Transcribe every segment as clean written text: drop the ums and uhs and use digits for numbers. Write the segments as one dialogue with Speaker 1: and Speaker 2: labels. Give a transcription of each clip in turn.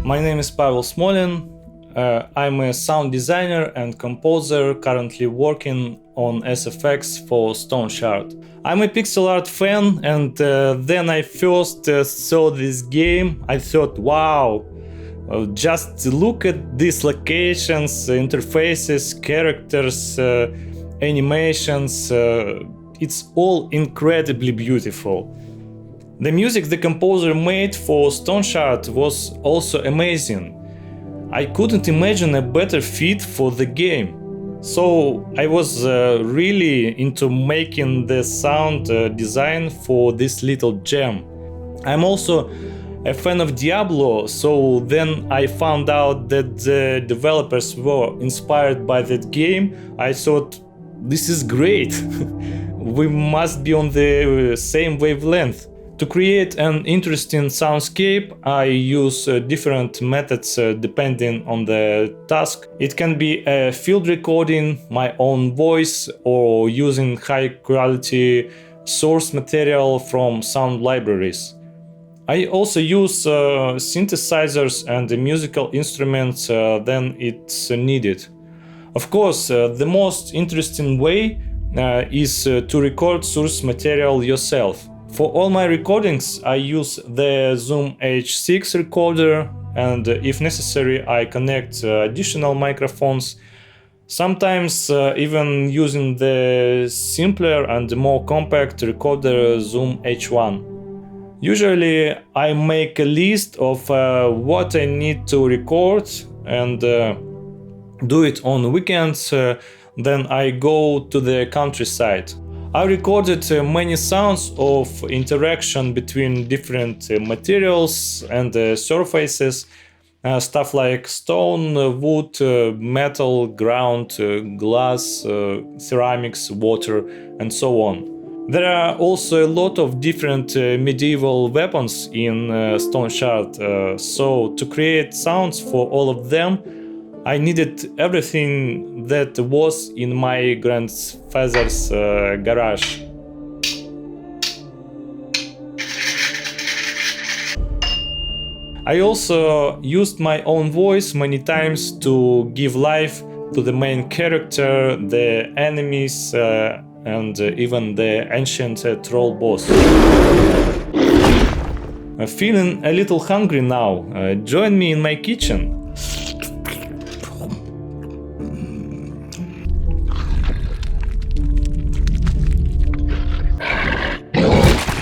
Speaker 1: My name is Pavel Smolin. I'm a sound designer and composer currently working on SFX for Stoneshard. I'm a pixel art fan, and then I first saw this game. I thought, wow, just look at these locations, interfaces, characters, animations. It's all incredibly beautiful. The music the composer made for Stoneshard was also amazing. I couldn't imagine a better fit for the game. So I was really into making the sound design for this little gem. I'm also a fan of Diablo, so then I found out that the developers were inspired by that game. I thought, this is great. We must be on the same wavelength. To create an interesting soundscape, I use different methods depending on the task. It can be a field recording, my own voice, or using high quality source material from sound libraries. I also use synthesizers and musical instruments when it's needed. Of course, the most interesting way is to record source material yourself. For all my recordings, I use the Zoom H6 recorder, and if necessary, I connect additional microphones, sometimes even using the simpler and more compact recorder Zoom H1. Usually, I make a list of what I need to record and do it on weekends, then I go to the countryside. I recorded many sounds of interaction between different materials and surfaces, stuff like stone, wood, metal, ground, glass, ceramics, water, and so on. There are also a lot of different medieval weapons in Stoneshard, so to create sounds for all of them, I needed everything that was in my grandfather's garage. I also used my own voice many times to give life to the main character, the enemies, and even the ancient troll boss. Feeling a little hungry now, join me in my kitchen.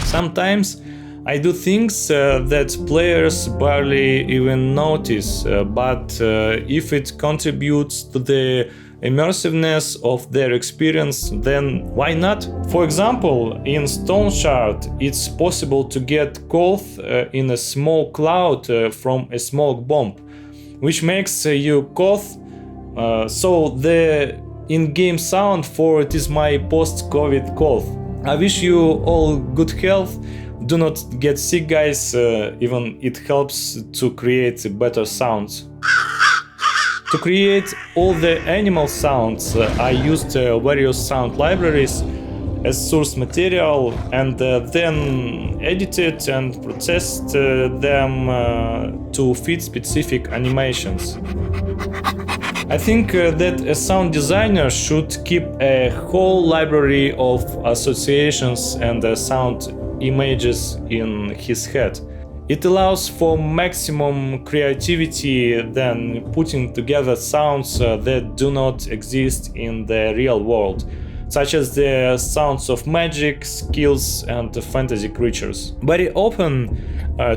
Speaker 1: Sometimes I do things that players barely even notice, but if it contributes to the immersiveness of their experience, then why not? For example, in Stoneshard, it's possible to get cold in a small cloud from a smoke bomb, which makes you cough. So the in-game sound for it is my post-COVID cough. I wish you all good health. Do not get sick, guys. Even it helps to create better sounds. To create all the animal sounds, I used various sound libraries as source material and then edited and processed them to fit specific animations. I think that a sound designer should keep a whole library of associations and sound images in his head. It allows for maximum creativity than putting together sounds that do not exist in the real world, such as the sounds of magic, skills, and fantasy creatures. Very often,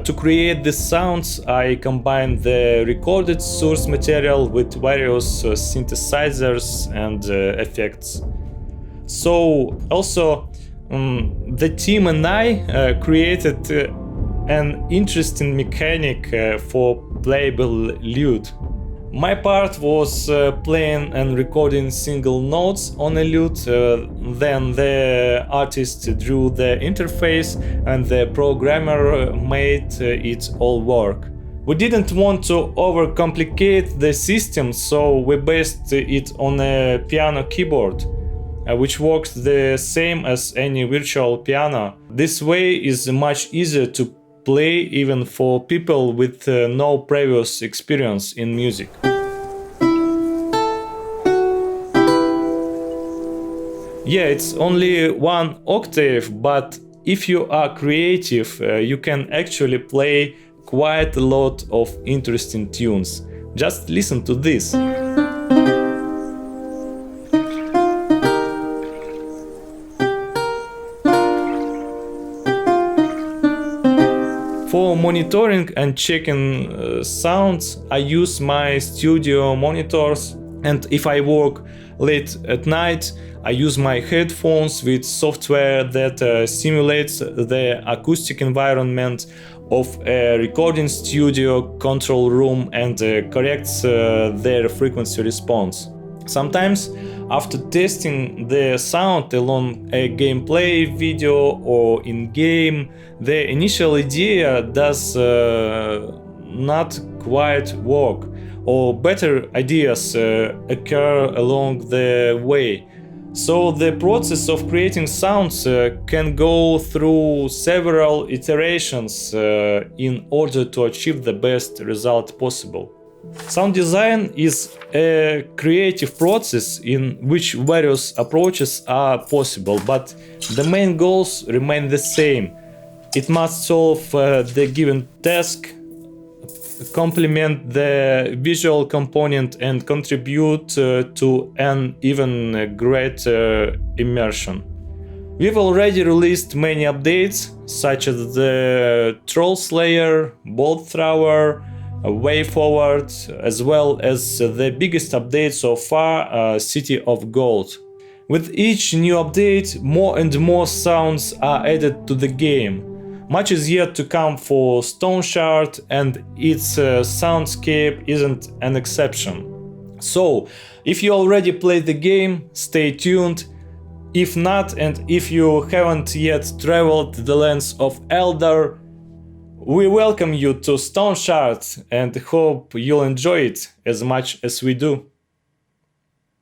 Speaker 1: to create these sounds, I combine the recorded source material with various synthesizers and effects. So, also, the team and I created an interesting mechanic for playable lute. My part was playing and recording single notes on a lute, then the artist drew the interface and the programmer made it all work. We didn't want to overcomplicate the system, so we based it on a piano keyboard, which works the same as any virtual piano. This way is much easier to play even for people with no previous experience in music. Yeah, it's only one octave, but if you are creative, you can actually play quite a lot of interesting tunes. Just listen to this. For monitoring and checking sounds, I use my studio monitors, and if I work late at night, I use my headphones with software that simulates the acoustic environment of a recording studio control room and corrects their frequency response. Sometimes, after testing the sound along a gameplay video or in-game, the initial idea does not quite work, or better ideas occur along the way. So the process of creating sounds can go through several iterations in order to achieve the best result possible. Sound design is a creative process in which various approaches are possible, but the main goals remain the same. It must solve the given task, complement the visual component, and contribute to an even greater immersion. We've already released many updates, such as the Troll Slayer, Bolt Thrower, Way Forward, as well as the biggest update so far, City of Gold. With each new update, more and more sounds are added to the game. Much is yet to come for Stoneshard, and its soundscape isn't an exception. So, if you already played the game, stay tuned. If not, and if you haven't yet traveled the lands of Eldar, we welcome you to Stoneshard and hope you'll enjoy it as much as we do.